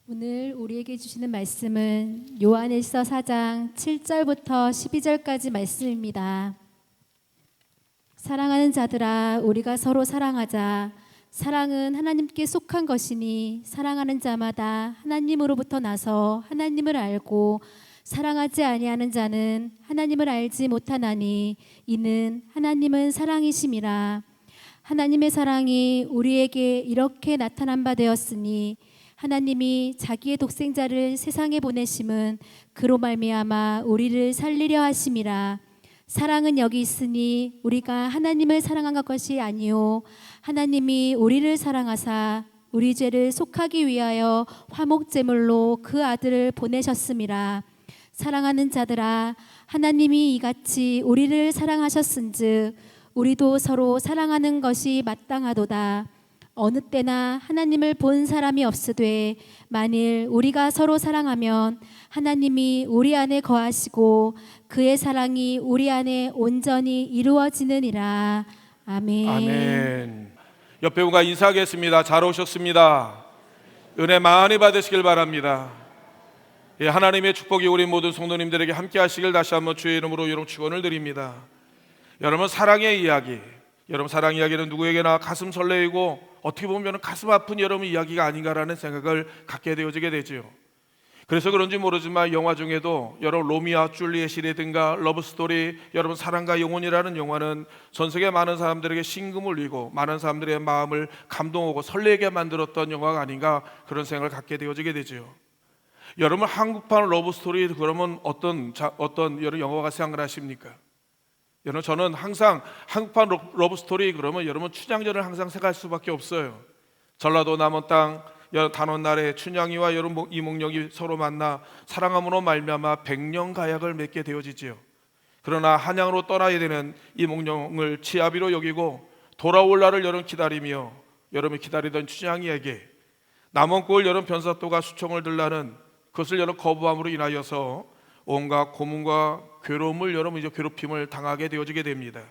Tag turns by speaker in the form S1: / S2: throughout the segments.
S1: 오늘 우리에게 주시는 말씀은 요한일서 4장 7절부터 12절까지 말씀입니다. 사랑하는 자들아, 우리가 서로 사랑하자. 사랑은 하나님께 속한 것이니 사랑하는 자마다 하나님으로부터 나서 하나님을 알고 사랑하지 아니하는 자는 하나님을 알지 못하나니 이는 하나님은 사랑이심이라. 하나님의 사랑이 우리에게 이렇게 나타난 바 되었으니 하나님이 자기의 독생자를 세상에 보내심은 그로 말미암아 우리를 살리려 하심이라. 사랑은 여기 있으니 우리가 하나님을 사랑한 것이 아니요 하나님이 우리를 사랑하사 우리 죄를 속하기 위하여 화목제물로 그 아들을 보내셨음이라. 사랑하는 자들아, 하나님이 이같이 우리를 사랑하셨은즉 우리도 서로 사랑하는 것이 마땅하도다. 어느 때나 하나님을 본 사람이 없으되 만일 우리가 서로 사랑하면 하나님이 우리 안에 거하시고 그의 사랑이 우리 안에 온전히 이루어지느니라. 아멘.
S2: 아멘. 옆에 분과 인사하겠습니다. 잘 오셨습니다. 은혜 많이 받으시길 바랍니다. 예, 하나님의 축복이 우리 모든 성도님들에게 함께 하시길 다시 한번 주의 이름으로 여러분 축원을 드립니다. 여러분, 사랑의 이야기, 여러분 사랑 이야기는 누구에게나 가슴 설레이고 어떻게 보면 가슴 아픈 여러분 이야기가 아닌가라는 생각을 갖게 되어지게 되죠. 그래서 그런지 모르지만 영화 중에도 여러분 로미오와 줄리엣이라든가 러브스토리, 여러분 사랑과 영혼이라는 영화는 전 세계 많은 사람들에게 심금을 울리고 많은 사람들의 마음을 감동하고 설레게 만들었던 영화가 아닌가, 그런 생각을 갖게 되어지게 되죠. 여러분, 한국판 러브스토리 그러면 어떤 여러분 영화가 생각나십니까? 여러분, 저는 항상 한국판 러브스토리 그러면 여러분 춘향전을 항상 생각할 수밖에 없어요. 전라도 남원 땅 단원날에 춘향이와 여러분 이몽룡이 서로 만나 사랑함으로 말미암아 백년 가약을 맺게 되어지지요. 그러나 한양으로 떠나야 되는 이몽룡을 치아비로 여기고 돌아올 날을 여러분 기다리며 여러분이 기다리던 춘향이에게 남원골 여러분 변사또가 수청을 들라는 그것을 여러분 거부함으로 인하여서 온갖 고문과 괴로움을 여러분 이제 괴롭힘을 당하게 되어지게 됩니다.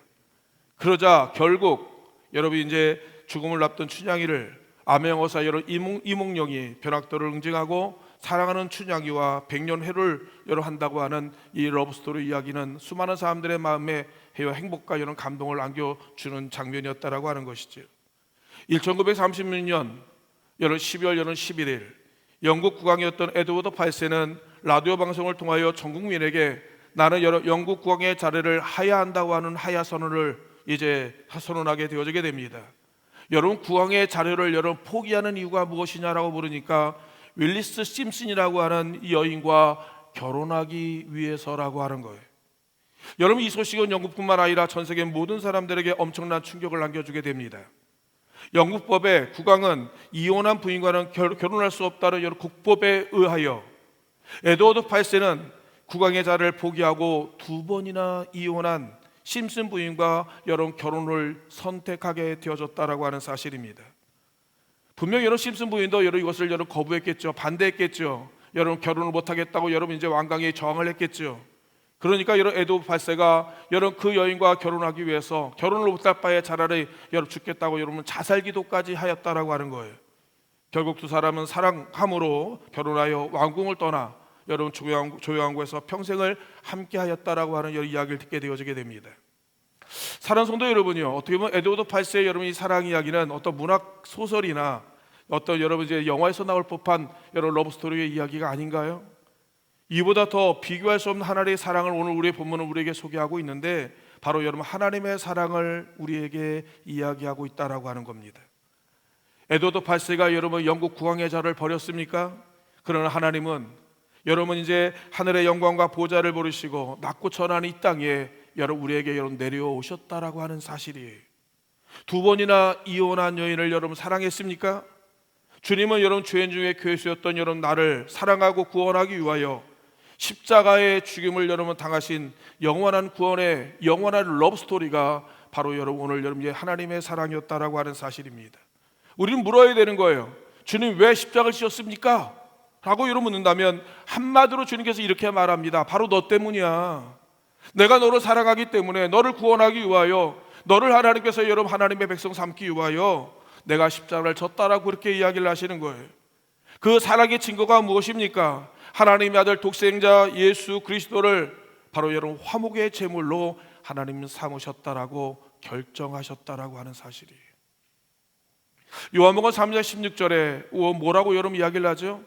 S2: 그러자 결국 여러분 이제 죽음을 앞둔 춘향이를 암행어사 여러분 이몽룡이 변학도를 응징하고 사랑하는 춘향이와 백년회를 여러분 한다고 하는 이 러브스토리 이야기는 수많은 사람들의 마음에 해와 행복과 이런 감동을 안겨주는 장면이었다라고 하는 것이죠. 1936년 여러분 12월 여러분 11일 영국 국왕이었던 에드워드 8세는 라디오 방송을 통하여 전 국민에게 나는 영국 국왕의 자리를 하야한다고 하는 하야 선언을 이제 선언하게 되어지게 됩니다. 여러분, 국왕의 자리를 여러분 포기하는 이유가 무엇이냐라고 물으니까 윌리스 심슨이라고 하는 이 여인과 결혼하기 위해서라고 하는 거예요. 여러분, 이 소식은 영국뿐만 아니라 전 세계 모든 사람들에게 엄청난 충격을 남겨주게 됩니다. 영국법에 국왕은 이혼한 부인과는 결혼할 수 없다는 여러 국법에 의하여 에드워드 8세는 국왕의 자리를 포기하고 두 번이나 이혼한 심슨 부인과 여러분 결혼을 선택하게 되어졌다라고 하는 사실입니다. 분명 여러분 심슨 부인도 여러분 이것을 여러분 거부했겠죠. 반대했겠죠. 여러분 결혼을 못하겠다고 여러분 이제 왕강에 저항을 했겠죠. 그러니까 여러분 에드워드 8세가 여러분 그 여인과 결혼하기 위해서 결혼을 못할 바에 차라리 여러분 죽겠다고 여러분 자살기도까지 하였다라고 하는 거예요. 결국 두 사람은 사랑함으로 결혼하여 왕궁을 떠나 여러분 조여왕국에서 평생을 함께하였다라고 하는 이야기를 듣게 되어지게 됩니다. 사랑하는 성도 여러분이요, 어떻게 보면 에드워드 8세의 여러분 이 사랑 이야기는 어떤 문학 소설이나 어떤 여러분 이제 영화에서 나올 법한 여러분 러브스토리의 이야기가 아닌가요? 이보다 더 비교할 수 없는 하나님의 사랑을 오늘 우리의 본문은 우리에게 소개하고 있는데 바로 여러분 하나님의 사랑을 우리에게 이야기하고 있다라고 하는 겁니다. 에드워드 8세가 여러분 영국 국왕의 자를 버렸습니까? 그러나 하나님은 여러분 이제 하늘의 영광과 보좌를 부르시고 낮고 천한 이 땅에 여러분 우리에게 여러분 내려오셨다라고 하는 사실이에요. 두 번이나 이혼한 여인을 여러분 사랑했습니까? 주님은 여러분 죄인 중에 괴수였던 여러분 나를 사랑하고 구원하기 위하여 십자가의 죽임을 여러분 당하신 영원한 구원의 영원한 러브스토리가 바로 여러분 오늘 여러분 하나님의 사랑이었다라고 하는 사실입니다. 우리는 물어야 되는 거예요. 주님 왜 십자가를 지셨습니까? 라고 여러분 묻는다면 한마디로 주님께서 이렇게 말합니다. 바로 너 때문이야. 내가 너를 사랑하기 때문에 너를 구원하기 위하여 너를 하나님께서 여러분 하나님의 백성 삼기 위하여 내가 십자가를 졌다라고 그렇게 이야기를 하시는 거예요. 그 사랑의 증거가 무엇입니까? 하나님의 아들 독생자 예수 그리스도를 바로 여러분 화목의 제물로 하나님 삼으셨다라고 결정하셨다라고 하는 사실이에요. 요한복음 3장 16절에 뭐라고 여러분 이야기를 하죠?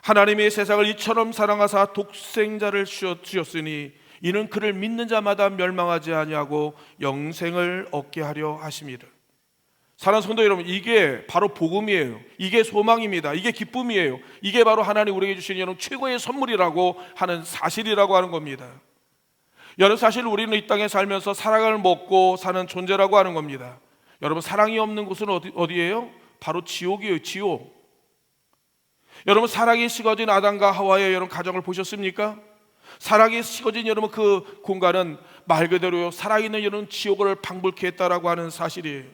S2: 하나님이 세상을 이처럼 사랑하사 독생자를 주셨으니 이는 그를 믿는 자마다 멸망하지 아니하고 영생을 얻게 하려 하심이라. 사랑하는 성도 여러분, 이게 바로 복음이에요. 이게 소망입니다. 이게 기쁨이에요. 이게 바로 하나님 우리에게 주신 여러분 최고의 선물이라고 하는 사실이라고 하는 겁니다. 여러분, 사실 우리는 이 땅에 살면서 사랑을 먹고 사는 존재라고 하는 겁니다. 여러분, 사랑이 없는 곳은 어디예요? 바로 지옥이에요. 지옥. 여러분, 사랑이 식어진 아담과 하와의 여러분 가정을 보셨습니까? 사랑이 식어진 여러분 그 공간은 말 그대로 살아있는 여러분 지옥을 방불케 했다라고 하는 사실이에요.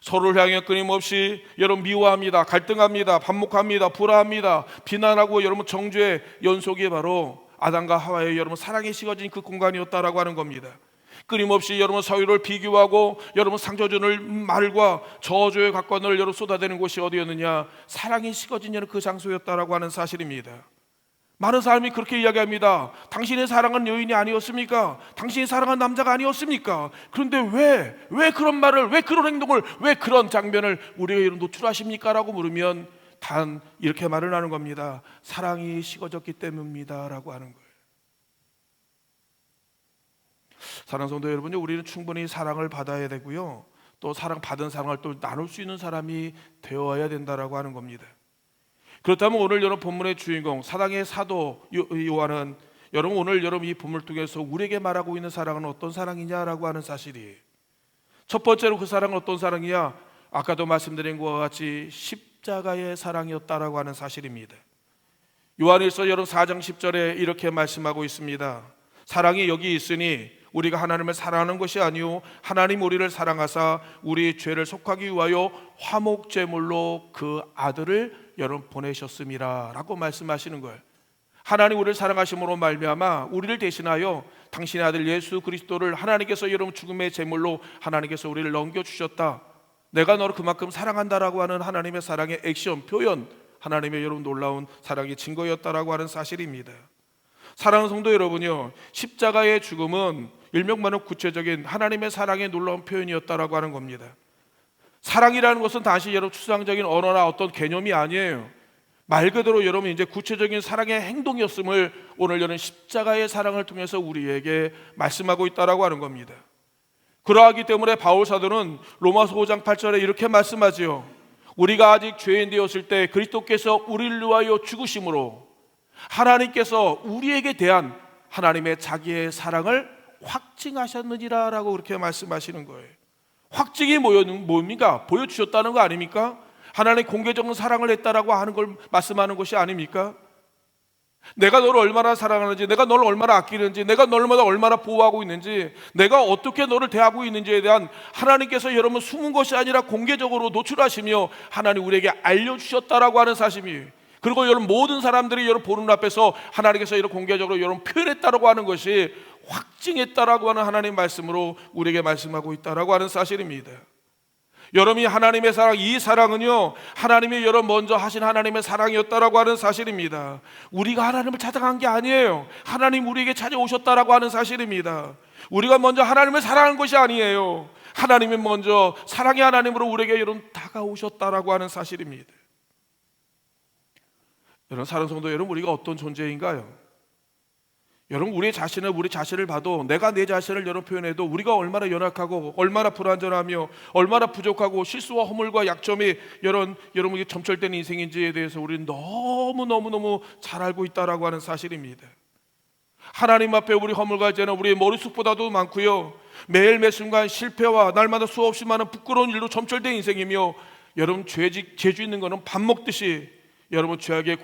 S2: 서로를 향해 끊임없이 여러분 미워합니다. 갈등합니다. 반목합니다. 불화합니다. 비난하고 여러분 정죄의 연속이 바로 아담과 하와의 여러분 사랑이 식어진 그 공간이었다라고 하는 겁니다. 끊임없이 여러분 서로를 비교하고 여러분 상처주는 말과 저주의 각관을 여러분 쏟아대는 곳이 어디였느냐? 사랑이 식어진 여러분 그 장소였다라고 하는 사실입니다. 많은 사람이 그렇게 이야기합니다. 당신의 사랑은 여인이 아니었습니까? 당신이 사랑한 남자가 아니었습니까? 그런데 왜 그런 말을, 왜 그런 행동을, 왜 그런 장면을 우리에게 노출하십니까? 라고 물으면 단 이렇게 말을 하는 겁니다. 사랑이 식어졌기 때문입니다 라고 하는 거예요. 사랑하는 성도 여러분, 우리는 충분히 사랑을 받아야 되고요, 또 사랑받은 사랑을 또 나눌 수 있는 사람이 되어야 된다라고 하는 겁니다. 그렇다면 오늘 여러분 본문의 주인공 사랑의 사도 요한은 여러분 오늘 여러분 이 본문을 통해서 우리에게 말하고 있는 사랑은 어떤 사랑이냐라고 하는 사실이에요. 첫 번째로 그 사랑은 어떤 사랑이냐? 아까도 말씀드린 것과 같이 십자가의 사랑이었다라고 하는 사실입니다. 요한일서 여러분 4장 10절에 이렇게 말씀하고 있습니다. 사랑이 여기 있으니 우리가 하나님을 사랑하는 것이 아니요 하나님 우리를 사랑하사 우리 죄를 속하기 위하여 화목제물로 그 아들을 여러분 보내셨음이라 라고 말씀하시는 거예요. 하나님 우리를 사랑하심으로 말미암아 우리를 대신하여 당신의 아들 예수 그리스도를 하나님께서 여러분 죽음의 제물로 하나님께서 우리를 넘겨주셨다. 내가 너를 그만큼 사랑한다라고 하는 하나님의 사랑의 액션, 표현, 하나님의 여러분 놀라운 사랑의 증거였다라고 하는 사실입니다. 사랑하는 성도 여러분요, 십자가의 죽음은 일명만은 구체적인 하나님의 사랑의 놀라운 표현이었다라고 하는 겁니다. 사랑이라는 것은 다시 여러분 추상적인 언어나 어떤 개념이 아니에요. 말 그대로 여러분 이제 구체적인 사랑의 행동이었음을 오늘 여러분 십자가의 사랑을 통해서 우리에게 말씀하고 있다라고 하는 겁니다. 그러하기 때문에 바울 사도는 로마서 5장 8절에 이렇게 말씀하지요. 우리가 아직 죄인 되었을 때 그리스도께서 우리를 위하여 죽으심으로 하나님께서 우리에게 대한 하나님의 자기의 사랑을 확증하셨느니라 라고 그렇게 말씀하시는 거예요. 확증이 뭡니까? 보여주셨다는 거 아닙니까? 하나님 공개적인 사랑을 했다라고 하는 걸 말씀하는 것이 아닙니까? 내가 너를 얼마나 사랑하는지, 내가 너를 얼마나 아끼는지, 내가 너를 얼마나 보호하고 있는지, 내가 어떻게 너를 대하고 있는지에 대한 하나님께서 여러분 숨은 것이 아니라 공개적으로 노출하시며 하나님 우리에게 알려주셨다라고 하는 사실이에요. 그리고 여러분 모든 사람들이 여러분 보는 앞에서 하나님께서 이런 공개적으로 여러분 표현했다라고 하는 것이 확증했다라고 하는 하나님 말씀으로 우리에게 말씀하고 있다라고 하는 사실입니다. 여러분이 하나님의 사랑, 이 사랑은요 하나님이 여러분 먼저 하신 하나님의 사랑이었다라고 하는 사실입니다. 우리가 하나님을 찾아간 게 아니에요. 하나님 우리에게 찾아오셨다라고 하는 사실입니다. 우리가 먼저 하나님을 사랑한 것이 아니에요. 하나님이 먼저 사랑의 하나님으로 우리에게 여러분 다가오셨다라고 하는 사실입니다. 여러분 사랑하는 성도 여러분, 우리가 어떤 존재인가요? 여러분 우리 자신을 봐도 내가 내 자신을 여러분 표현해도 우리가 얼마나 연약하고 얼마나 불완전하며 얼마나 부족하고 실수와 허물과 약점이 여러분에게 점철된 인생인지에 대해서 우리는 너무 잘 알고 있다라고 하는 사실입니다. 하나님 앞에 우리 허물과 죄는 우리의 머릿속보다도 많고요, 매일 매순간 실패와 날마다 수없이 많은 부끄러운 일로 점철된 인생이며 여러분 죄주 있는 거는 밥 먹듯이 여러분 죄악의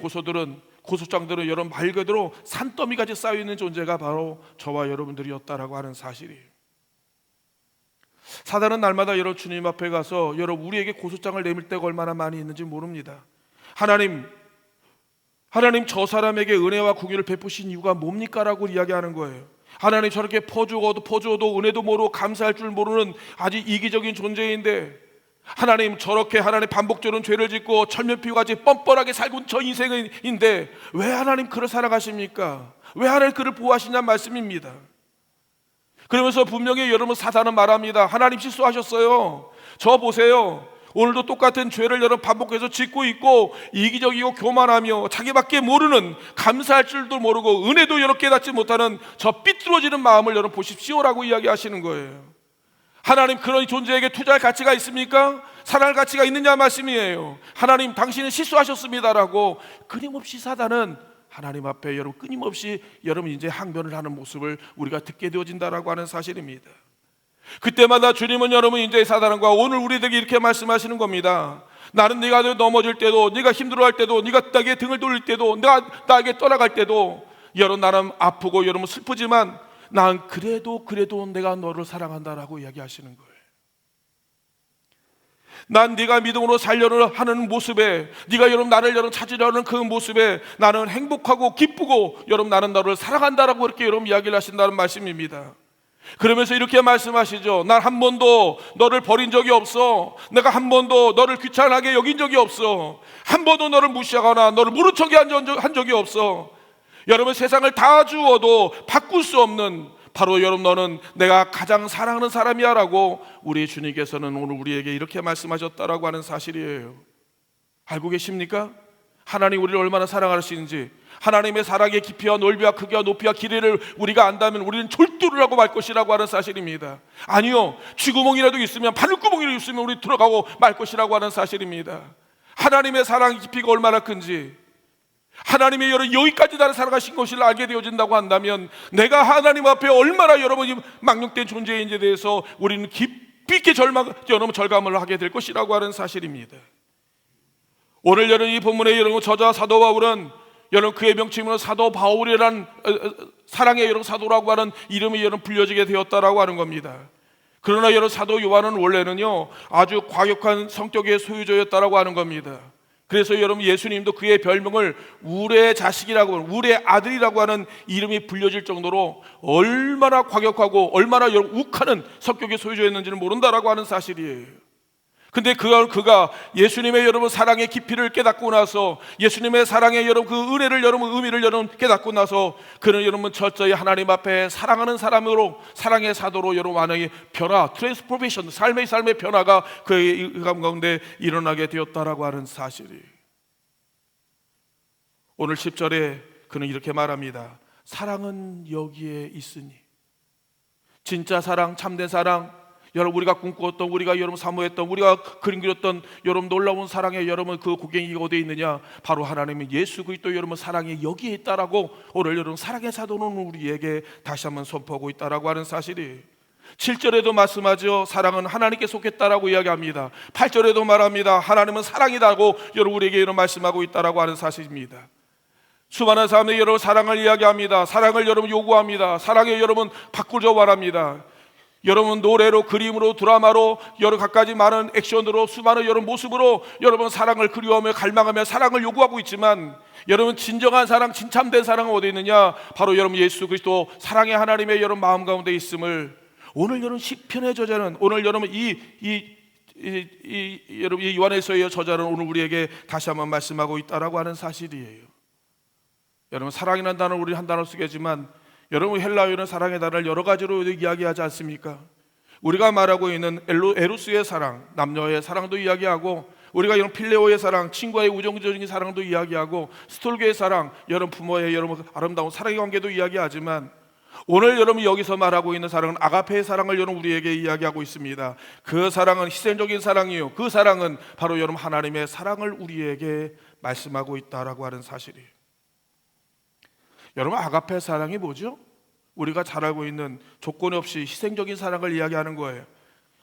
S2: 고소장들은 여러분 말 그대로 산더미같이 쌓여있는 존재가 바로 저와 여러분들이었다라고 하는 사실이에요. 사단은 날마다 여러분 주님 앞에 가서 여러분 우리에게 고소장을 내밀 때가 얼마나 많이 있는지 모릅니다. 하나님 저 사람에게 은혜와 공의를 베푸신 이유가 뭡니까? 라고 이야기하는 거예요. 하나님 저렇게 퍼주어도 은혜도 모르고 감사할 줄 모르는 아주 이기적인 존재인데 하나님, 저렇게 하나님 반복적으로 죄를 짓고 철면피우같이 뻔뻔하게 살고 저 인생인데 왜 하나님 그를 사랑하십니까? 왜 하나님 그를 보호하시냐 말씀입니다. 그러면서 분명히 여러분 사단은 말합니다. 하나님 실수하셨어요. 저 보세요. 오늘도 똑같은 죄를 여러분 반복해서 짓고 있고 이기적이고 교만하며 자기밖에 모르는, 감사할 줄도 모르고 은혜도 여러분 깨닫지 못하는 저 삐뚤어지는 마음을 여러분 보십시오라고 이야기하시는 거예요. 하나님 그런 존재에게 투자할 가치가 있습니까? 사랑할 가치가 있느냐 말씀이에요. 하나님 당신은 실수하셨습니다라고 끊임없이 사단은 하나님 앞에 여러분 끊임없이 여러분 이제 항변을 하는 모습을 우리가 듣게 되어진다라고 하는 사실입니다. 그때마다 주님은 여러분 이제 사단과 오늘 우리들에게 이렇게 말씀하시는 겁니다. 나는 네가 넘어질 때도, 네가 힘들어할 때도, 네가 나에게 등을 돌릴 때도, 내가 나에게 떠나갈 때도 여러분 나는 아프고 여러분 슬프지만 난 그래도 내가 너를 사랑한다라고 이야기하시는 거예요. 난 네가 믿음으로 살려는 하는 모습에, 네가 여러분 나를 여러분 찾으려는 그 모습에 나는 행복하고 기쁘고 여러분 나는 너를 사랑한다라고 그렇게 여러분 이야기를 하신다는 말씀입니다. 그러면서 이렇게 말씀하시죠. 난 한 번도 너를 버린 적이 없어. 내가 한 번도 너를 귀찮게 여긴 적이 없어. 한 번도 너를 무시하거나 너를 모른 척이 한 적이 없어. 여러분 세상을 다 주어도 바꿀 수 없는 바로 여러분 너는 내가 가장 사랑하는 사람이야 라고 우리 주님께서는 오늘 우리에게 이렇게 말씀하셨다라고 하는 사실이에요. 알고 계십니까? 하나님 우리를 얼마나 사랑하시는지, 하나님의 사랑의 깊이와 넓이와 크기와 높이와 길이를 우리가 안다면 우리는 졸도를 하고 말 것이라고 하는 사실입니다. 아니요, 쥐구멍이라도 있으면, 바늘구멍이라도 있으면 우리 들어가고 말 것이라고 하는 사실입니다. 하나님의 사랑의 깊이가 얼마나 큰지, 하나님의 여기까지 나를 사랑하신 것을 알게 되어진다고 한다면 내가 하나님 앞에 얼마나 여러분이 망령된 존재인지에 대해서 우리는 깊이 있게 여러분 절감을 하게 될 것이라고 하는 사실입니다. 오늘 여러분 이 본문의 여러분 저자 사도 바울은 여러분 그의 명칭으로 사도 바울이라는 사랑의 여러분 사도라고 하는 이름이 여러분 불려지게 되었다라고 하는 겁니다. 그러나 여러분 사도 요한은 원래는요 아주 과격한 성격의 소유자였다라고 하는 겁니다. 그래서 여러분 예수님도 그의 별명을 우리의 자식이라고, 우리의 아들이라고 하는 이름이 불려질 정도로 얼마나 과격하고 얼마나 욱하는 성격의 소유자였는지는 모른다라고 하는 사실이에요. 근데 그가 예수님의 여러분 사랑의 깊이를 깨닫고 나서, 예수님의 사랑의 여러분 그 은혜를 여러분 의미를 여러분 깨닫고 나서 그는 여러분 철저히 하나님 앞에 사랑하는 사람으로, 사랑의 사도로 여러분 완전히 변화, 트랜스포메이션, 삶의 변화가 그의 가운데 일어나게 되었다라고 하는 사실이. 오늘 10절에 그는 이렇게 말합니다. 사랑은 여기에 있으니. 진짜 사랑, 참된 사랑, 여러분 우리가 꿈꾸었던, 우리가 여러분 사모했던, 우리가 그림 그렸던 여러분 놀라운 사랑의 여러분 그 고갱이가 어디에 있느냐? 바로 하나님의 예수 그리스도 여러분 사랑이 여기에 있다라고 오늘 여러분 사랑의 사도는 우리에게 다시 한번 선포하고 있다라고 하는 사실이. 7절에도 말씀하죠. 사랑은 하나님께 속했다라고 이야기합니다. 8절에도 말합니다. 하나님은 사랑이다고 여러분 우리에게 이런 말씀하고 있다라고 하는 사실입니다. 수많은 사람들이 여러분 사랑을 이야기합니다. 사랑을 여러분 요구합니다. 사랑에 여러분 바꾸려 바랍니다. 여러분 노래로, 그림으로, 드라마로, 여러 갖가지 많은 액션으로, 수많은 여러 모습으로 여러분 사랑을 그리워하며 갈망하며 사랑을 요구하고 있지만 여러분 진정한 사랑, 진참된 사랑은 어디 있느냐? 바로 여러분 예수 그리스도 사랑의 하나님의 여러분 마음 가운데 있음을 오늘 여러분 시편의 저자는, 오늘 여러분 여러분 이 요한에서의 저자는 오늘 우리에게 다시 한번 말씀하고 있다라고 하는 사실이에요. 여러분 사랑이라는 단어를 우리 한 단어 쓰겠지만 여러분 헬라어는 사랑의 단어를 여러 가지로 이야기하지 않습니까? 우리가 말하고 있는 에로스의 사랑, 남녀의 사랑도 이야기하고, 우리가 이런 필레오의 사랑, 친구와의 우정적인 사랑도 이야기하고, 스톨게의 사랑, 여러분 부모의 여러분 아름다운 사랑의 관계도 이야기하지만 오늘 여러분 여기서 말하고 있는 사랑은 아가페의 사랑을 여러분 우리에게 이야기하고 있습니다. 그 사랑은 희생적인 사랑이요, 그 사랑은 바로 여러분 하나님의 사랑을 우리에게 말씀하고 있다라고 하는 사실이에요. 여러분 아가페 사랑이 뭐죠? 우리가 잘 알고 있는 조건 없이 희생적인 사랑을 이야기하는 거예요.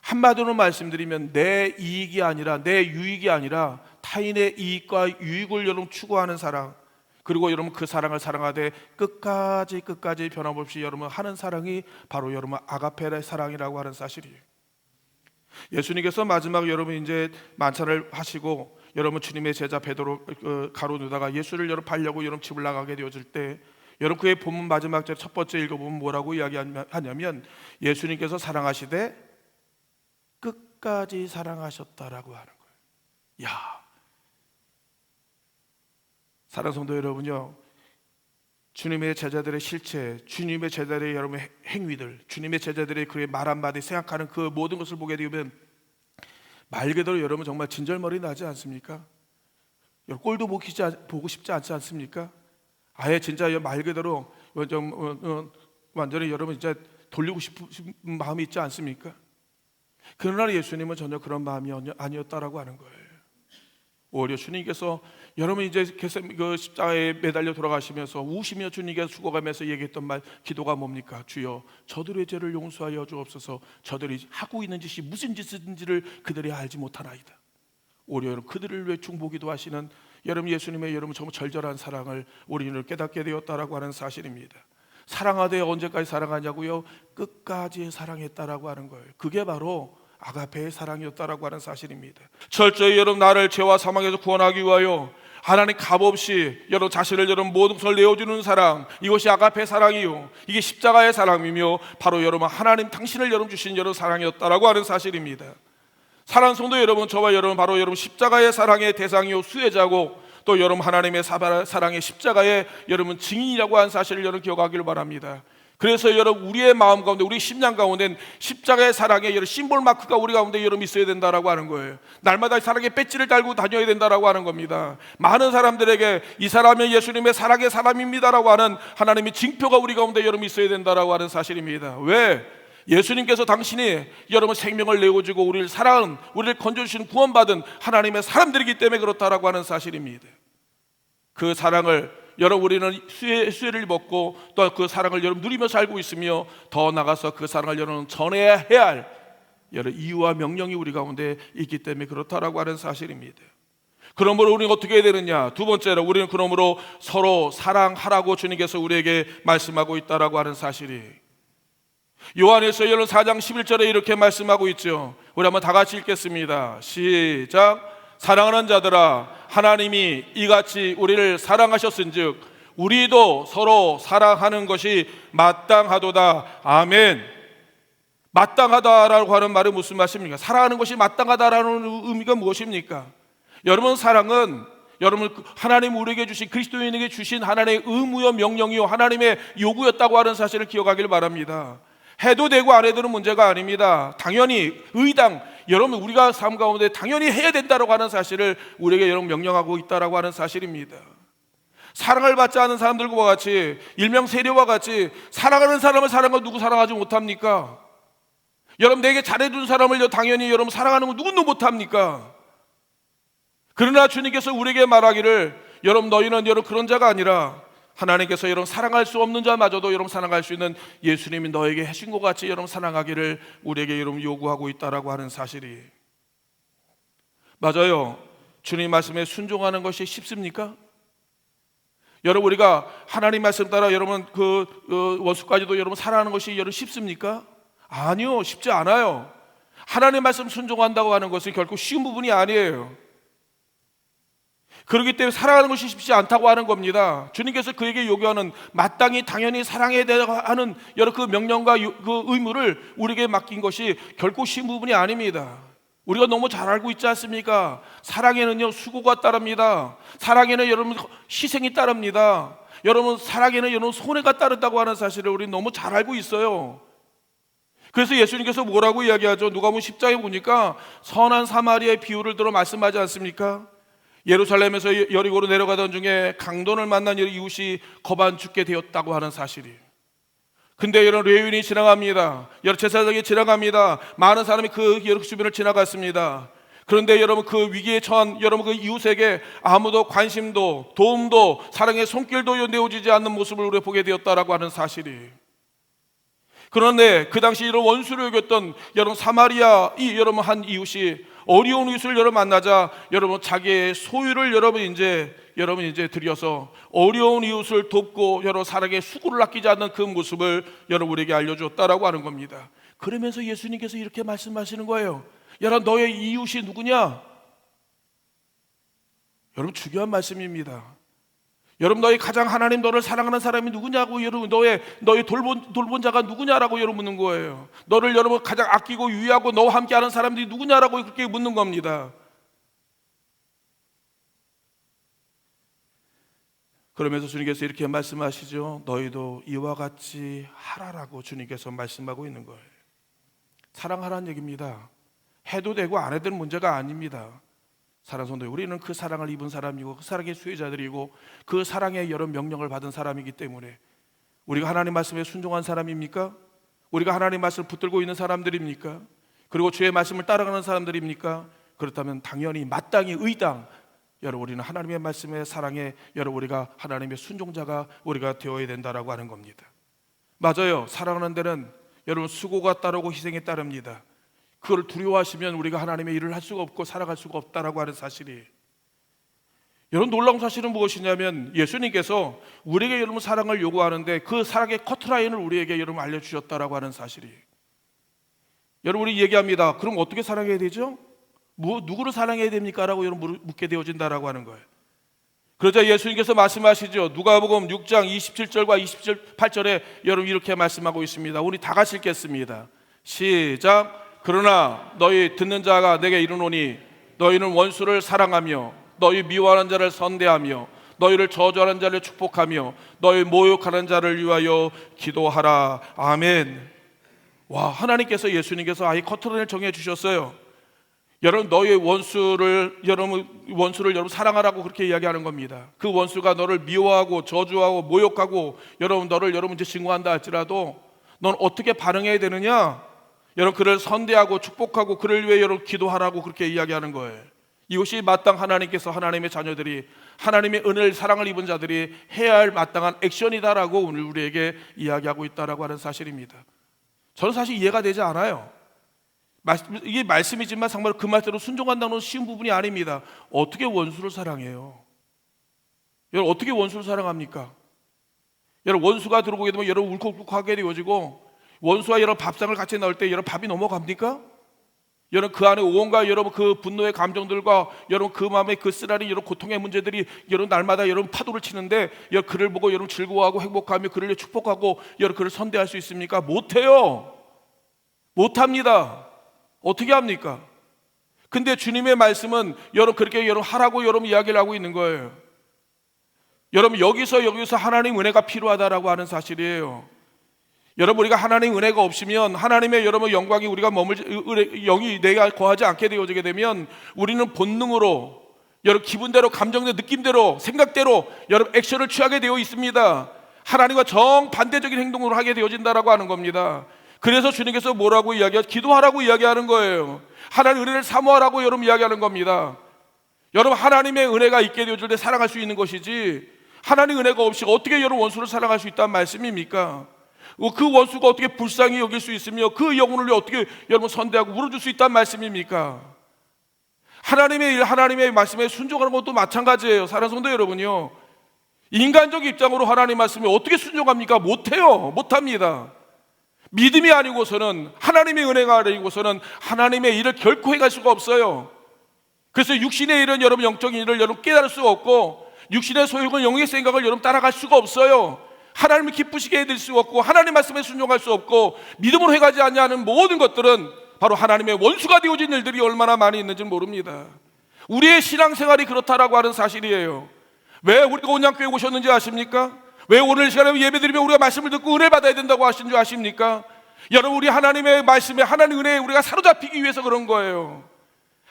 S2: 한마디로 말씀드리면 내 이익이 아니라, 내 유익이 아니라 타인의 이익과 유익을 여러분 추구하는 사랑, 그리고 여러분 그 사랑을 사랑하되 끝까지 변함없이 여러분 하는 사랑이 바로 여러분 아가페의 사랑이라고 하는 사실이에요. 예수님께서 마지막 여러분 이제 만찬을 하시고 여러분 주님의 제자 베드로 가로두다가 예수를 여러분 팔려고 여러분 집을 나가게 되어질 때 여러분 그의 본문 마지막 절 첫 번째 읽어보면 뭐라고 이야기하냐면 예수님께서 사랑하시되 끝까지 사랑하셨다라고 하는 거예요. 야, 사랑하는 성도 여러분요, 주님의 제자들의 실체, 주님의 제자들의 여러분의 행위들, 주님의 제자들의 그의 말 한마디, 생각하는 그 모든 것을 보게 되면 말 그대로 여러분 정말 진절머리 나지 않습니까? 꼴도 보고 싶지 않지 않습니까? 아예 진짜 말 그대로 완전히 여러분 진짜 돌리고 싶은 마음이 있지 않습니까? 그러나 예수님은 전혀 그런 마음이 아니었다라고 하는 거예요. 오히려 주님께서 여러분 이제 그 십자가에 매달려 돌아가시면서 우시며 주님께서 죽어가면서 얘기했던 말, 기도가 뭡니까? 주여 저들의 죄를 용서하여 주옵소서. 저들이 하고 있는 짓이 무슨 짓인지를 그들이 알지 못하나이다. 오히려 여러분 그들을 위해 중보기도 하시는 여러분 예수님의 여러분 정말 절절한 사랑을 우리는 깨닫게 되었다라고 하는 사실입니다. 사랑하되 언제까지 사랑하냐고요? 끝까지 사랑했다라고 하는 거예요. 그게 바로 아가페의 사랑이었다라고 하는 사실입니다. 철저히 여러분 나를 죄와 사망에서 구원하기 위하여 하나님 값없이 여러분 자신을 여러분 모든 것을 내어주는 사랑, 이것이 아가페의 사랑이요, 이게 십자가의 사랑이며 바로 여러분 하나님 당신을 여러분 주신 여러분 사랑이었다라고 하는 사실입니다. 사랑하는 성도 여러분, 저와 여러분 바로 여러분 십자가의 사랑의 대상이요 수혜자고 또 여러분 하나님의 사랑의 십자가의 여러분 증인이라고 하는 사실을 여러분 기억하기를 바랍니다. 그래서 여러분 우리의 마음 가운데, 우리 심장 가운데 십자가의 사랑의 여러분 심볼 마크가 우리 가운데 여러분 있어야 된다라고 하는 거예요. 날마다 사랑의 배지를 달고 다녀야 된다라고 하는 겁니다. 많은 사람들에게 이 사람이 예수님의 사랑의 사람입니다라고 하는 하나님의 징표가 우리 가운데 여러분 있어야 된다라고 하는 사실입니다. 왜? 예수님께서 당신이 여러분 생명을 내어주고 우리를 사랑하는, 우리를 건져주시는 구원받은 하나님의 사람들이기 때문에 그렇다라고 하는 사실입니다. 그 사랑을 여러분 우리는 수혜를 입었고 또 그 사랑을 여러분 누리며 살고 있으며 더 나가서 그 사랑을 여러분 전해야 해야 할 여러 이유와 명령이 우리 가운데 있기 때문에 그렇다라고 하는 사실입니다. 그러므로 우리는 어떻게 해야 되느냐? 두 번째로 우리는 그러므로 서로 사랑하라고 주님께서 우리에게 말씀하고 있다라고 하는 사실이, 요한일서 4장 11절에 이렇게 말씀하고 있죠. 우리 한번 다 같이 읽겠습니다. 시작. 사랑하는 자들아, 하나님이 이같이 우리를 사랑하셨은즉 우리도 서로 사랑하는 것이 마땅하도다. 아멘. 마땅하다라고 하는 말은 무슨 말입니까? 사랑하는 것이 마땅하다라는 의미가 무엇입니까? 여러분 사랑은 여러분 하나님 우리에게 주신, 그리스도인에게 주신 하나님의 의무요 명령이요 하나님의 요구였다고 하는 사실을 기억하길 바랍니다. 해도 되고 안 해도는 문제가 아닙니다. 당연히 의당 여러분 우리가 삶 가운데 당연히 해야 된다고 하는 사실을 우리에게 여러분 명령하고 있다라고 하는 사실입니다. 사랑을 받지 않은 사람들과 같이, 일명 세례와 같이 사랑하는 사람을 사랑하고 누구 사랑하지 못합니까? 여러분 내게 잘해준 사람을 당연히 여러분 사랑하는 거 누구도 못합니까? 그러나 주님께서 우리에게 말하기를 여러분 너희는 여러분 그런 자가 아니라 하나님께서 여러분 사랑할 수 없는 자마저도 여러분 사랑할 수 있는 예수님이 너에게 하신 것 같이 여러분 사랑하기를 우리에게 여러분 요구하고 있다라고 하는 사실이, 맞아요. 주님 말씀에 순종하는 것이 쉽습니까? 여러분 우리가 하나님 말씀 따라 여러분 그 원수까지도 여러분 사랑하는 것이 여러분 쉽습니까? 아니요, 쉽지 않아요. 하나님 말씀 순종한다고 하는 것은 결코 쉬운 부분이 아니에요. 그렇기 때문에 사랑하는 것이 쉽지 않다고 하는 겁니다. 주님께서 그에게 요구하는 마땅히 당연히 사랑해야 하는 여러 그 명령과 그 의무를 우리에게 맡긴 것이 결코 쉬운 부분이 아닙니다. 우리가 너무 잘 알고 있지 않습니까? 사랑에는요 수고가 따릅니다. 사랑에는 여러분 희생이 따릅니다. 여러분 사랑에는 여러분 손해가 따른다고 하는 사실을 우리는 너무 잘 알고 있어요. 그래서 예수님께서 뭐라고 이야기하죠? 누가복음 10장에 보니까 선한 사마리아의 비유를 들어 말씀하지 않습니까? 예루살렘에서 여리고로 내려가던 중에 강돈을 만난 이웃이 겁 안 죽게 되었다고 하는 사실이, 근데 여러분 레위인이 지나갑니다. 여러 제사장이 지나갑니다. 많은 사람이 그 주변을 지나갔습니다. 그런데 여러분 그 위기에 처한 여러분 그 이웃에게 아무도 관심도 도움도 사랑의 손길도 내어주지 않는 모습을 우리가 보게 되었다라고 하는 사실이, 그런데 그 당시 이런 원수를 여겼던 여러분 사마리아 여러분 한 이웃이 어려운 이웃을 여러분 만나자 여러분 자기의 소유를 여러분 이제 드려서 어려운 이웃을 돕고 여러분 사랑의 수고를 아끼지 않는 그 모습을 여러분 우리에게 알려주었다라고 하는 겁니다. 그러면서 예수님께서 이렇게 말씀하시는 거예요. 여러분 너의 이웃이 누구냐? 여러분 중요한 말씀입니다. 여러분, 너희 가장 하나님 너를 사랑하는 사람이 누구냐고, 여러분, 너의 돌본 자가 누구냐라고 여러분 묻는 거예요. 너를 여러분 가장 아끼고 유의하고 너와 함께하는 사람들이 누구냐라고 그렇게 묻는 겁니다. 그러면서 주님께서 이렇게 말씀하시죠. 너희도 이와 같이 하라라고 주님께서 말씀하고 있는 거예요. 사랑하라는 얘기입니다. 해도 되고 안 해도 되는 문제가 아닙니다. 사랑하는 성도, 우리는 그 사랑을 입은 사람이고 그 사랑의 수혜자들이고 그 사랑의 여러 명령을 받은 사람이기 때문에, 우리가 하나님 말씀에 순종한 사람입니까? 우리가 하나님 말씀을 붙들고 있는 사람들입니까? 그리고 주의 말씀을 따라가는 사람들입니까? 그렇다면 당연히 마땅히 의당, 여러분 우리는 하나님의 말씀에 사랑에 여러분 우리가 하나님의 순종자가 우리가 되어야 된다라고 하는 겁니다. 맞아요. 사랑하는 데는 여러분 수고가 따르고 희생이 따릅니다. 그걸 두려워하시면 우리가 하나님의 일을 할 수가 없고 살아갈 수가 없다라고 하는 사실이, 여러분 놀라운 사실은 무엇이냐면 예수님께서 우리에게 여러분 사랑을 요구하는데 그 사랑의 커트라인을 우리에게 여러분 알려주셨다라고 하는 사실이, 여러분 우리 얘기합니다. 그럼 어떻게 사랑해야 되죠? 누구를 사랑해야 됩니까? 라고 여러분 묻게 되어진다라고 하는 거예요. 그러자 예수님께서 말씀하시죠. 누가복음 6장 27절과 28절에 여러분 이렇게 말씀하고 있습니다. 우리 다 같이 읽겠습니다. 시작. 그러나 너희 듣는 자가 내게 이르노니 너희는 원수를 사랑하며 너희 미워하는 자를 선대하며 너희를 저주하는 자를 축복하며 너희 모욕하는 자를 위하여 기도하라. 아멘. 와, 하나님께서 예수님께서 아예 커트라인을 정해 주셨어요. 여러분 너희의 원수를 여러분 사랑하라고 그렇게 이야기하는 겁니다. 그 원수가 너를 미워하고 저주하고 모욕하고 너를 이제 증오한다 할지라도 넌 어떻게 반응해야 되느냐? 여러분 그를 선대하고 축복하고 그를 위해 여러분 기도하라고 그렇게 이야기하는 거예요. 이것이 마땅 하나님께서 하나님의 자녀들이 하나님의 은혜를 사랑을 입은 자들이 해야 할 마땅한 액션이다라고 오늘 우리에게 이야기하고 있다라고 하는 사실입니다. 저는 사실 이해가 되지 않아요. 이게 말씀이지만 정말 그 말대로 순종한다는 건 쉬운 부분이 아닙니다. 어떻게 원수를 사랑해요? 여러분 어떻게 원수를 사랑합니까? 여러분 원수가 들어오게 되면 여러분 울컥울컥하게 되어지고, 원수와 여러분 밥상을 같이 나올 때 여러분 밥이 넘어갑니까? 여러분 그 안에 온갖 여러분 그 분노의 감정들과 여러분 그 마음의 그 쓰라린 여러분 고통의 문제들이 여러분 날마다 여러분 파도를 치는데, 여러분 그를 보고 여러분 즐거워하고 행복하며 그를 축복하고 여러분 그를 선대할 수 있습니까? 못해요. 못합니다. 어떻게 합니까? 근데 주님의 말씀은 여러분 그렇게 여러분 하라고 여러분 이야기를 하고 있는 거예요. 여러분 여기서 하나님 은혜가 필요하다라고 하는 사실이에요. 여러분 우리가 하나님 은혜가 없으면 하나님의 여러분 영광이 우리가 영이 내가 거하지 않게 되어지게 되면 우리는 본능으로 여러분 기분대로 감정대로 느낌대로 생각대로 여러분 액션을 취하게 되어 있습니다. 하나님과 정반대적인 행동으로 하게 되어진다라고 하는 겁니다. 그래서 주님께서 뭐라고 기도하라고 이야기하는 거예요. 하나님 은혜를 사모하라고 여러분 이야기하는 겁니다. 여러분 하나님의 은혜가 있게 되어질 때 사랑할 수 있는 것이지, 하나님 은혜가 없이 어떻게 여러분 원수를 사랑할 수 있다는 말씀입니까? 그 원수가 어떻게 불쌍히 여길 수 있으며 그 영혼을 어떻게 여러분 선대하고 물어줄 수 있다는 말씀입니까? 하나님의 말씀에 순종하는 것도 마찬가지예요. 사랑하는 성도 여러분요, 인간적 입장으로 하나님 말씀에 어떻게 순종합니까? 못해요. 못합니다. 믿음이 아니고서는, 하나님의 은혜가 아니고서는 하나님의 일을 결코 해갈 수가 없어요. 그래서 육신의 일은 여러분 영적인 일을 여러분 깨달을 수가 없고, 육신의 소욕은 영의 생각을 여러분 따라갈 수가 없어요. 하나님을 기쁘시게 해드릴 수가 없고, 하나님 말씀에 순종할 수 없고, 믿음으로 해가지 않냐는 모든 것들은 바로 하나님의 원수가 되어진 일들이 얼마나 많이 있는지 모릅니다. 우리의 신앙생활이 그렇다라고 하는 사실이에요. 왜 우리가 온양교회 오셨는지 아십니까? 왜 오늘 시간에 예배드리면 우리가 말씀을 듣고 은혜 받아야 된다고 하신 줄 아십니까? 여러분 우리 하나님의 말씀에, 하나님 은혜에 우리가 사로잡히기 위해서 그런 거예요.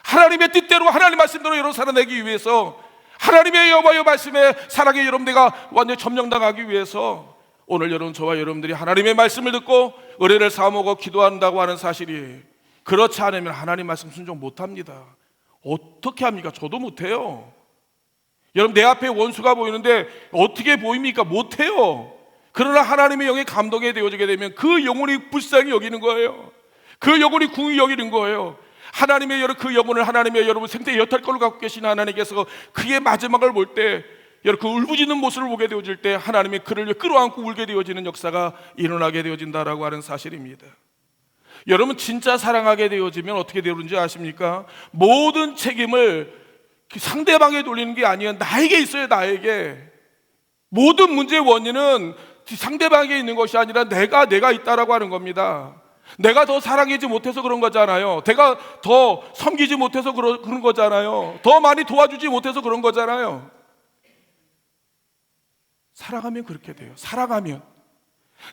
S2: 하나님의 뜻대로 하나님 말씀대로 여러분 살아내기 위해서, 하나님의 여호와의 말씀에 사랑의 여러분들과 완전히 점령당하기 위해서 오늘 여러분 저와 여러분들이 하나님의 말씀을 듣고 은혜를 사모하고 기도한다고 하는 사실이, 그렇지 않으면 하나님 말씀 순종 못합니다. 어떻게 합니까? 저도 못해요. 여러분 내 앞에 원수가 보이는데 어떻게 보입니까? 못해요. 그러나 하나님의 영에 감동에 되어지게 되면 그 영혼이 불쌍히 여기는 거예요. 그 영혼이 궁히 여기는 거예요. 하나님의 그 영혼을 하나님의 여러분 생태 여탈 걸로 갖고 계신 하나님께서 그의 마지막을 볼 때, 여러분 그 울부짖는 모습을 보게 되어질 때 하나님의 그를 끌어안고 울게 되어지는 역사가 일어나게 되어진다라고 하는 사실입니다. 여러분 진짜 사랑하게 되어지면 어떻게 되는지 아십니까? 모든 책임을 상대방에 돌리는 게 아니라 나에게 있어요. 나에게. 모든 문제의 원인은 상대방에 있는 것이 아니라 내가 있다라고 하는 겁니다. 내가 더 사랑하지 못해서 그런 거잖아요. 내가 더 섬기지 못해서 그런 거잖아요. 더 많이 도와주지 못해서 그런 거잖아요. 사랑하면 그렇게 돼요. 사랑하면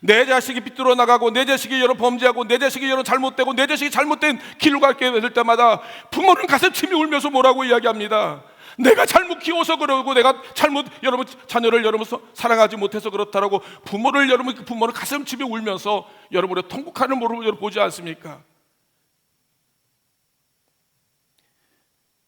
S2: 내 자식이 삐뚤어 나가고, 내 자식이 여러 범죄하고, 내 자식이 여러 잘못되고, 내 자식이 잘못된 길로 가게 될 때마다 부모는 가슴침이 울면서 뭐라고 이야기합니다. 내가 잘못 키워서 그러고, 내가 잘못 여러분 자녀를 여러분 사랑하지 못해서 그렇다라고 부모는 가슴침이 울면서 여러분의 통곡하는 모습을 여러분 보지 않습니까?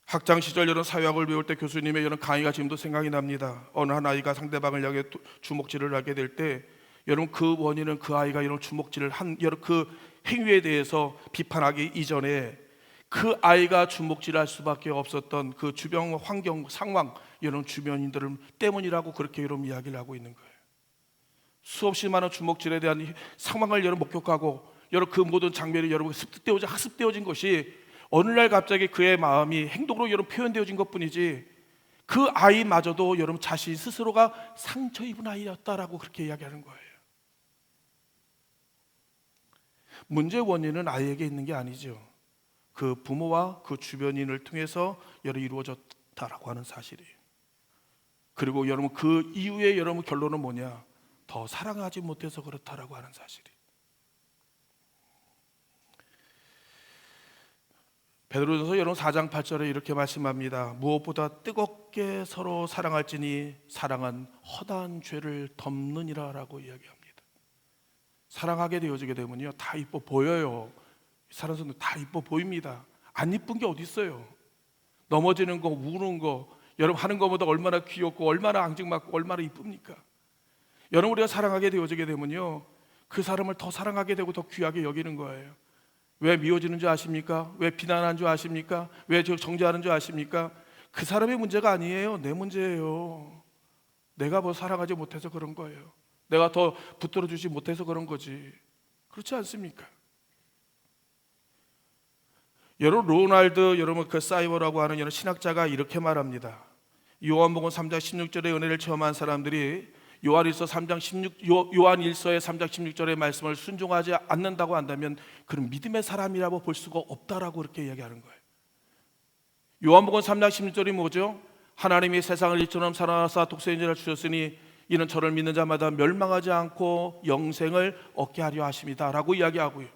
S2: 학창 시절 여러분 사회학을 배울 때 교수님의 여러분 강의가 지금도 생각이 납니다. 어느 한 아이가 상대방을 향해 주먹질을 하게 될 때 여러분 그 원인은 그 아이가 이런 주먹질을 한 여러분 그 행위에 대해서 비판하기 이전에 그 아이가 주먹질할 수밖에 없었던 그 주변 환경 상황 여러분 주변인들 때문이라고 그렇게 여러분 이야기를 하고 있는 거예요. 수없이 많은 주먹질에 대한 상황을 여러분 목격하고 여러분 그 모든 장면이 여러분 학습되어진 것이 어느 날 갑자기 그의 마음이 행동으로 여러분 표현되어진 것뿐이지 그 아이마저도 여러분 자신 스스로가 상처 입은 아이였다라고 그렇게 이야기하는 거예요. 문제의 원인은 아이에게 있는 게 아니죠. 그 부모와 그 주변인을 통해서 여러분 이루어졌다라고 하는 사실이에요. 그리고 여러분 그 이후에 여러분 결론은 뭐냐? 더 사랑하지 못해서 그렇다라고 하는 사실이에요. 베드로전서 여러분 4장 8절에 이렇게 말씀합니다. 무엇보다 뜨겁게 서로 사랑할지니 사랑은 허다한 죄를 덮느니라라고 이야기합니다. 사랑하게 되어지게 되면요 다 이뻐 보여요. 사랑하는 사람들 다 이뻐 보입니다. 안 이쁜 게 어디 있어요? 넘어지는 거, 우는 거, 여러분 하는 것보다 얼마나 귀엽고 얼마나 앙증맞고 얼마나 이쁩니까? 여러분 우리가 사랑하게 되어지게 되면요 그 사람을 더 사랑하게 되고 더 귀하게 여기는 거예요. 왜 미워지는 줄 아십니까? 왜 비난하는 줄 아십니까? 왜 정죄하는 줄 아십니까? 그 사람의 문제가 아니에요. 내 문제예요. 내가 뭐 사랑하지 못해서 그런 거예요. 내가 더 붙들어 주지 못해서 그런 거지. 그렇지 않습니까? 여러분 로날드 여러분 그 사이버라고 하는 여러 신학자가 이렇게 말합니다. 요한복음 3장 16절의 은혜를 체험한 사람들이 요한일서의 3장 16절의 말씀을 순종하지 않는다고 한다면 그런 믿음의 사람이라고 볼 수가 없다라고 그렇게 이야기하는 거예요. 요한복음 3장 16절이 뭐죠? 하나님이 세상을 이처럼 사랑하사 독생자를 주셨으니 이는 저를 믿는 자마다 멸망하지 않고 영생을 얻게 하려 하심이다라고 이야기하고요.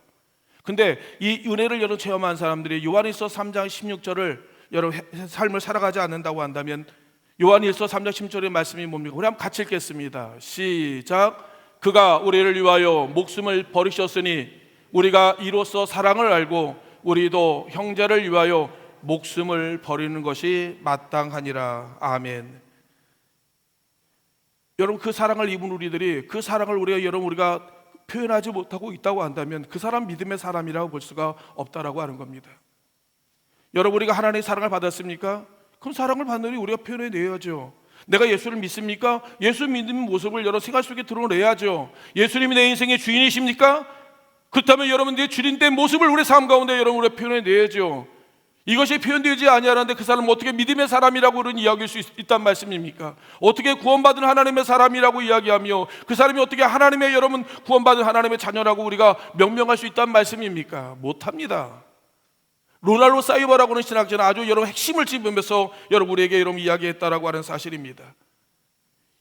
S2: 근데 이 은혜를 여러분 체험한 사람들이 요한일서 3장 16절을 여러분 삶을 살아가지 않는다고 한다면 요한일서 3장 16절의 말씀이 뭡니까? 우리 한번 같이 읽겠습니다. 시작. 그가 우리를 위하여 목숨을 버리셨으니 우리가 이로써 사랑을 알고 우리도 형제를 위하여 목숨을 버리는 것이 마땅하니라. 아멘. 여러분 그 사랑을 입은 우리들이 그 사랑을 우리가 표현하지 못하고 있다고 한다면 그 사람 믿음의 사람이라고 볼 수가 없다라고 하는 겁니다. 여러분 우리가 하나님의 사랑을 받았습니까? 그럼 사랑을 받는 우리가 표현해내야죠. 내가 예수를 믿습니까? 예수 믿는 모습을 여러분 생활 속에 드러내야죠. 예수님이 내 인생의 주인이십니까? 그렇다면 여러분들의 주인된 모습을 우리 삶 가운데 여러분 우리가 표현해내야죠. 이것이 표현되지 아니하는데 그 사람은 어떻게 믿음의 사람이라고 그런 이야기할 수 있단 말씀입니까? 어떻게 구원받은 하나님의 사람이라고 이야기하며 그 사람이 어떻게 하나님의 여러분 구원받은 하나님의 자녀라고 우리가 명명할 수 있단 말씀입니까? 못합니다. 로날도 사이버라고 하는 신학자는 아주 여러분 핵심을 짚으면서 여러분 우리에게 여러분 이야기했다라고 하는 사실입니다.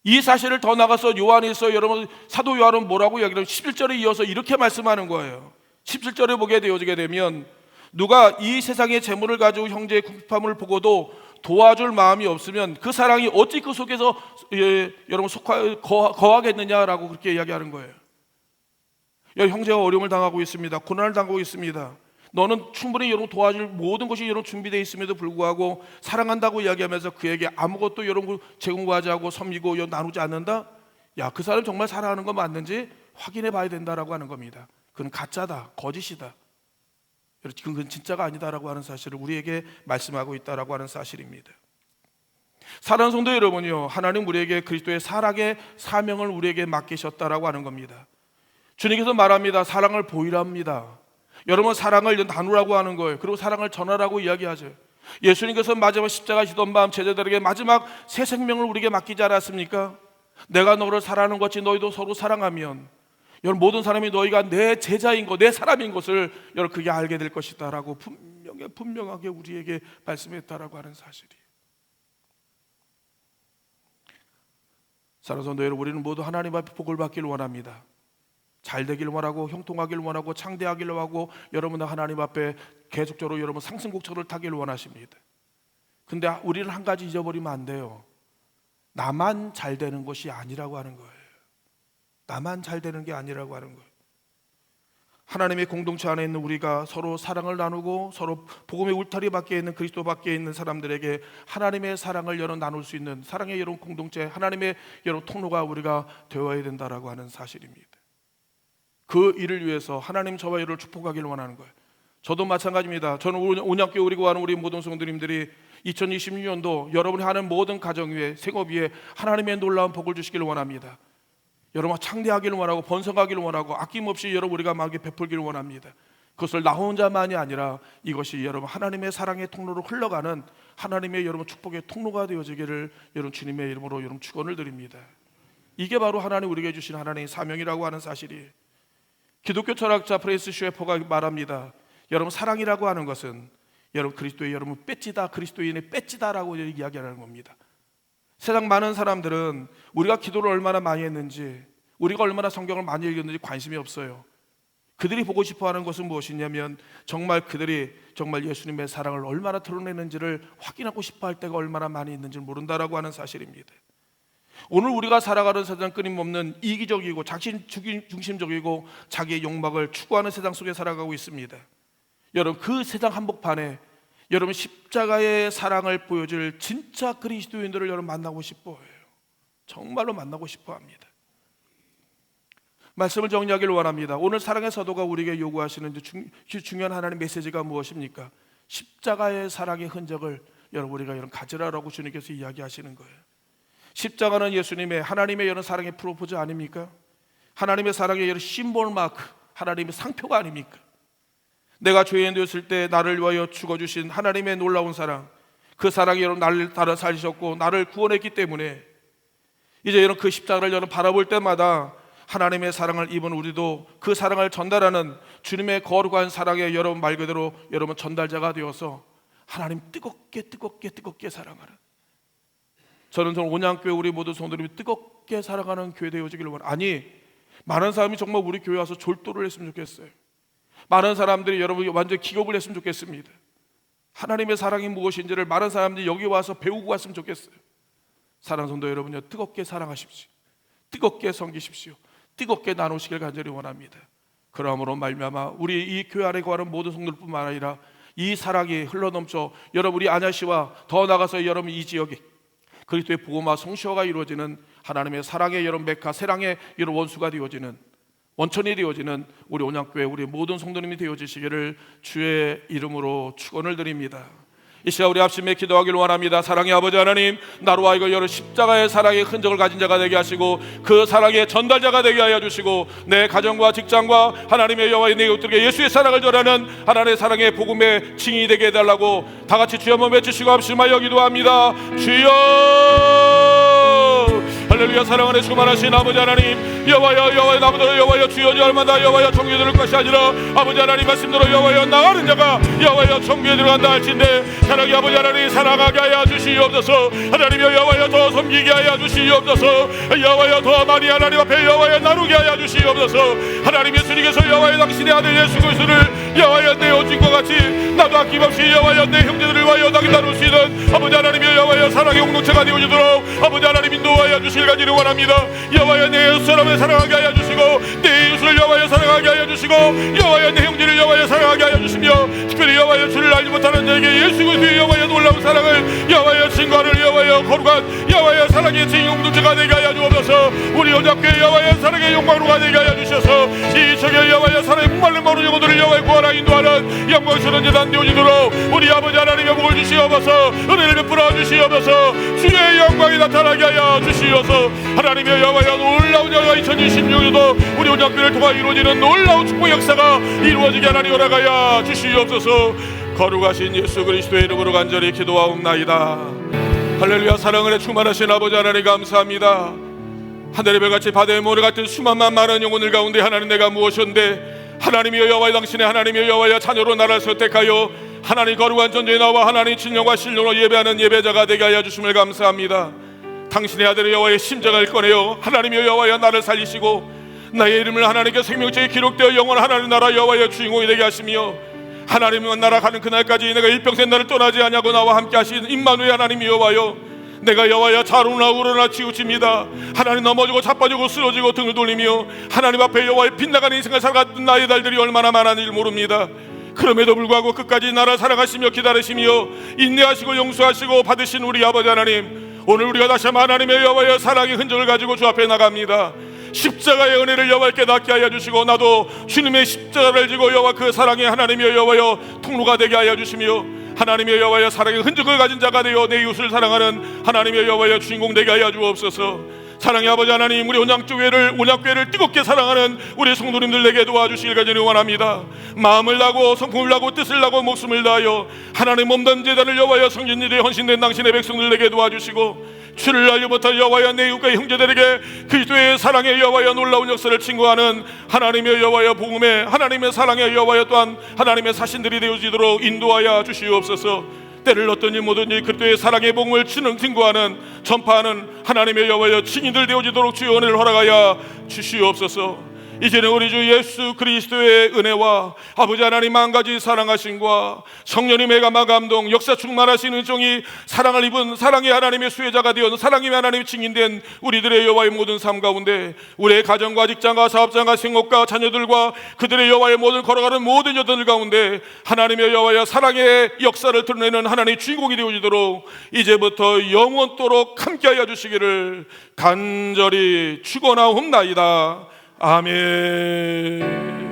S2: 이 사실을 더 나가서 요한일서 여러분 사도 요한은 뭐라고 이야기하면 11절에 이어서 이렇게 말씀하는 거예요. 17절에 보게 되어지게 되면 누가 이 세상의 재물을 가지고 형제의 궁핍함을 보고도 도와줄 마음이 없으면 그 사랑이 어찌 그 속에서 여러분 거하겠느냐라고 그렇게 이야기하는 거예요. 형제가 어려움을 당하고 있습니다. 고난을 당하고 있습니다. 너는 충분히 여러분 도와줄 모든 것이 여러분 준비되어 있음에도 불구하고 사랑한다고 이야기하면서 그에게 아무것도 여러분 제공하지 않고 섬기고 나누지 않는다? 야, 그 사람 정말 사랑하는 거 맞는지 확인해 봐야 된다라고 하는 겁니다. 그건 가짜다, 거짓이다. 그건 진짜가 아니다라고 하는 사실을 우리에게 말씀하고 있다라고 하는 사실입니다. 사랑하는 성도 여러분이요, 하나님 우리에게 그리스도의 사랑의 사명을 우리에게 맡기셨다라고 하는 겁니다. 주님께서 말합니다. 사랑을 보이랍니다. 여러분 사랑을 나누라고 하는 거예요. 그리고 사랑을 전하라고 이야기하죠. 예수님께서 마지막 십자가 지던 밤 제자들에게 마지막 새 생명을 우리에게 맡기지 않았습니까? 내가 너를 사랑하는 것 같이 너희도 서로 사랑하면 여러분 모든 사람이 너희가 내 제자인 것, 내 사람인 것을 여러분 그게 알게 될 것이다라고 분명하게 우리에게 말씀했다라고 하는 사실이에요. 사랑하는 성도 여러분, 우리는 모두 하나님 앞에 복을 받기를 원합니다. 잘 되기를 원하고 형통하기를 원하고 창대하기를 원하고 여러분 하나님 앞에 계속적으로 여러분 상승곡절을 타기를 원하십니다. 근데 우리는 한 가지 잊어버리면 안 돼요. 나만 잘 되는 것이 아니라고 하는 거예요. 나만 잘 되는 게 아니라고 하는 거예요. 하나님의 공동체 안에 있는 우리가 서로 사랑을 나누고 서로 복음의 울타리 밖에 있는 그리스도 밖에 있는 사람들에게 하나님의 사랑을 여러 나눌 수 있는 사랑의 여러 공동체, 하나님의 여러 통로가 우리가 되어야 된다라고 하는 사실입니다. 그 일을 위해서 하나님 저와 여러분을 축복하기를 원하는 거예요. 저도 마찬가지입니다. 저는 온양교회 우리 구하는 우리 모든 성도님들이 2026년도 여러분이 하는 모든 가정 위에 생업 위에 하나님의 놀라운 복을 주시기를 원합니다. 여러분 창대하기를 원하고 번성하기를 원하고 아낌없이 여러분 우리가 마음에 베풀기를 원합니다. 그것을 나 혼자만이 아니라 이것이 여러분 하나님의 사랑의 통로로 흘러가는 하나님의 여러분 축복의 통로가 되어지기를 여러분 주님의 이름으로 여러분 축원을 드립니다. 이게 바로 하나님 우리에게 주신 하나님의 사명이라고 하는 사실이에요. 기독교 철학자 프랜시스 쉐퍼가 말합니다. 여러분 사랑이라고 하는 것은 여러분 그리스도의 여러분 배지다, 그리스도인의 배지다라고 이야기하는 겁니다. 세상 많은 사람들은 우리가 기도를 얼마나 많이 했는지, 우리가 얼마나 성경을 많이 읽었는지 관심이 없어요. 그들이 보고 싶어하는 것은 무엇이냐면 정말 그들이 정말 예수님의 사랑을 얼마나 드러내는지를 확인하고 싶어할 때가 얼마나 많이 있는지 모른다라고 하는 사실입니다. 오늘 우리가 살아가는 세상 끊임없는 이기적이고 자신 중심적이고 자기의 욕망을 추구하는 세상 속에 살아가고 있습니다. 여러분 그 세상 한복판에 여러분 십자가의 사랑을 보여줄 진짜 그리스도인들을 여러분 만나고 싶어해요. 정말로 만나고 싶어합니다. 말씀을 정리하기를 원합니다. 오늘 사랑의 사도가 우리에게 요구하시는 중요한 하나님의 메시지가 무엇입니까? 십자가의 사랑의 흔적을 여러분 우리가 여러분 가지라라고 주님께서 이야기하시는 거예요. 십자가는 예수님의 하나님의 여러 사랑의 프로포즈 아닙니까? 하나님의 사랑의 여러 심볼 마크, 하나님의 상표가 아닙니까? 내가 죄인 되었을 때 나를 위하여 죽어주신 하나님의 놀라운 사랑, 그 사랑이 여러분 나를 따라 살리셨고 나를 구원했기 때문에 이제 여러분 그 십자가를 여러분 바라볼 때마다 하나님의 사랑을 입은 우리도 그 사랑을 전달하는 주님의 거룩한 사랑의 여러분 말 그대로 여러분 전달자가 되어서 하나님 뜨겁게 사랑하는, 저는 온양교회 우리 모든 성도님이 뜨겁게 사랑하는 교회 되어지기를 원합니다. 아니 많은 사람이 정말 우리 교회 와서 졸도를 했으면 좋겠어요. 많은 사람들이 여러분 완전 기겁을 했으면 좋겠습니다. 하나님의 사랑이 무엇인지를 많은 사람들이 여기 와서 배우고 갔으면 좋겠어요. 사랑하는 성도 여러분요, 뜨겁게 사랑하십시오. 뜨겁게 섬기십시오. 뜨겁게 나누시길 간절히 원합니다. 그러므로 말미암아 우리 이 교회 안에 거하는 모든 성도들뿐만 아니라 이 사랑이 흘러넘쳐 여러분 우리 안야시와 더 나아가서 여러분 이 지역에 그리스도의 복음화 성시화가 이루어지는 하나님의 사랑의 여러분 메카, 사랑의 여러분 원수가 되어지는 원천이 되어지는 우리 온양교회 우리 모든 성도님이 되어지시기를 주의 이름으로 축원을 드립니다. 이 시간 우리 합심에 기도하기를 원합니다. 사랑의 아버지 하나님, 나로 하여금 여러 십자가의 사랑의 흔적을 가진 자가 되게 하시고 그 사랑의 전달자가 되게 하여 주시고 내 가정과 직장과 하나님의 여호와의 내 이웃들에게 예수의 사랑을 전하는 하나님의 사랑의 복음의 증인이 되게 해달라고 다 같이 주여 한번 외치시고 합심하여 기도합니다. 주여 할렐루야. 사랑하는 충만하신 아버지 하나님, 여호와여 나무들 여호와여 주여 얼마나 여호와여 정교에 들을 것이 아니라 아버지 하나님 말씀대로 여호와여 나가는 자가 여호와여 정교에 들어간다 할진대 사랑의 아버지 하나님 사랑하게 하여 주시옵소서. 하나님여 여호와여 더 섬기게 하여 주시옵소서. 여호와여 더 많이 하나님 앞에 여호와여 나누게 하여 주시옵소서. 하나님 예수님께서 여호와여 당신의 아들 예수 그리스도를 여호와여 내어준 것 같이 나도 아낌없이 여호와여 내 형제들을 위하여 나눌 수 있는 아버지 하나님여 여호와여 사랑의 공동체가 되어주도록 아버지 하나님 인도하여 주실 가지를 원합니다. 여호와여 내 이웃 사람을 사랑하게 하여 주시고 내 이웃을 여호와여 사랑하게 하여 주시고 여호와여 내 형제를 여호와여 사랑하게 하여 주시며 특별히 여호와여 주를 알지 못하는 자에게 예수 그리스도의 여호와여 놀라운 사랑을 여호와여 증거하는 여호와여 거룩한 여호와여 사랑의 증인 공동체가 되게 하여 주옵소서. 우리 온양교회 여호와여 사랑의 영광으로가 되게 하여 주셔서 이 지역의 여호와여 사랑의 목말른 모든 영혼들을 여호와여 구하라 인도하는 영광스러운 재단 되어지도록 우리 아버지 하나님의 복을 주시옵소서. 은혜를 베풀어 주시옵소서. 주의 영광이 나타나게 하여 주시옵소서. 하나님의 여호와여 놀라운 여호와 2026년도 우리 온양교회를 통하 이루어지는 놀라운 축복 역사가 이루어지게 하나님 허락하여 주시옵소서. 거룩하신 예수 그리스도의 이름으로 간절히 기도하옵나이다. 할렐루야. 사랑을 충만하신 아버지 하나님 감사합니다. 하늘의 별같이 바다의 모래 같은 수만만 많은 영혼들 가운데 하나님 내가 무엇이었는데 하나님이여 여호와의 당신의 하나님이여 여호와의 자녀로 나를 선택하여 하나님 거룩한 전쟁에 나와 하나님 진정과 신령으로 예배하는 예배자가 되게 하여 주심을 감사합니다. 당신의 아들 여호와의 심장을 꺼내어 하나님이여 여호와여 나를 살리시고 나의 이름을 하나님께 생명책에 기록되어 영원 하나님 나라 여호와의 주인공이 되게 하시며 하나님은 나라 가는 그날까지 내가 일평생 나를 떠나지 아니하고 나와 함께 하신 임마누엘 하나님 여호와여 내가 여호와여 자로나 우러나 치우칩니다. 하나님 넘어지고 자빠지고 쓰러지고 등을 돌리며 하나님 앞에 여호와의 빗나가는 인생을 살아갔던 나의 달들이 얼마나 많은지 모릅니다. 그럼에도 불구하고 끝까지 나를 사랑하시며 기다리시며 인내하시고 용서하시고 받으신 우리 아버지 하나님, 오늘 우리가 다시 한번 하나님의 여호와의 사랑의 흔적을 가지고 주 앞에 나갑니다. 십자가의 은혜를 여호와께 닿게 하여 주시고 나도 주님의 십자가를 지고 여호와 그 사랑의 하나님의 여호와여 통로가 되게 하여 주시며 하나님의 여호와여 사랑의 흔적을 가진 자가 되어 내 이웃을 사랑하는 하나님의 여호와여 주인공 되게 하여 주옵소서. 사랑의 아버지 하나님, 우리 온약교회를 뜨겁게 사랑하는 우리 성도님들 내게 도와주시길 간절히 원합니다. 마음을 다하고 성품을 다하고 뜻을 다하고 목숨을 다하여 하나님 몸된 제단을 여호와여 성전일에 헌신된 당신의 백성들에게 도와주시고 주를 알려부터 여호와여 내 이웃과 형제들에게 그리스도의 사랑의 여호와여 놀라운 역사를 증거하는 하나님의 여호와여 복음의 하나님의 사랑의 여호와여 또한 하나님의 사신들이 되어지도록 인도하여 주시옵소서. 때를 얻든지 뭐든지 그리스도의 사랑의 복음을 증거하는 전파하는 하나님의 여호와여 증인들 되어지도록 주의 은혜를 허락하여 주시옵소서. 이제는 우리 주 예수 그리스도의 은혜와 아버지 하나님 한 가지 사랑하심과 성령님의 감화 감동 역사 충만하신 은총이 사랑을 입은 사랑의 하나님의 수혜자가 되어 사랑의 하나님의 증인된 우리들의 여호와의 모든 삶 가운데 우리의 가정과 직장과 사업장과 생업과 자녀들과 그들의 여호와의 모든 걸어가는 모든 여들 가운데 하나님의 여호와의 사랑의 역사를 드러내는 하나님의 주인공이 되어지도록 이제부터 영원토록 함께하여 주시기를 간절히 축원하옵나이다. 아멘.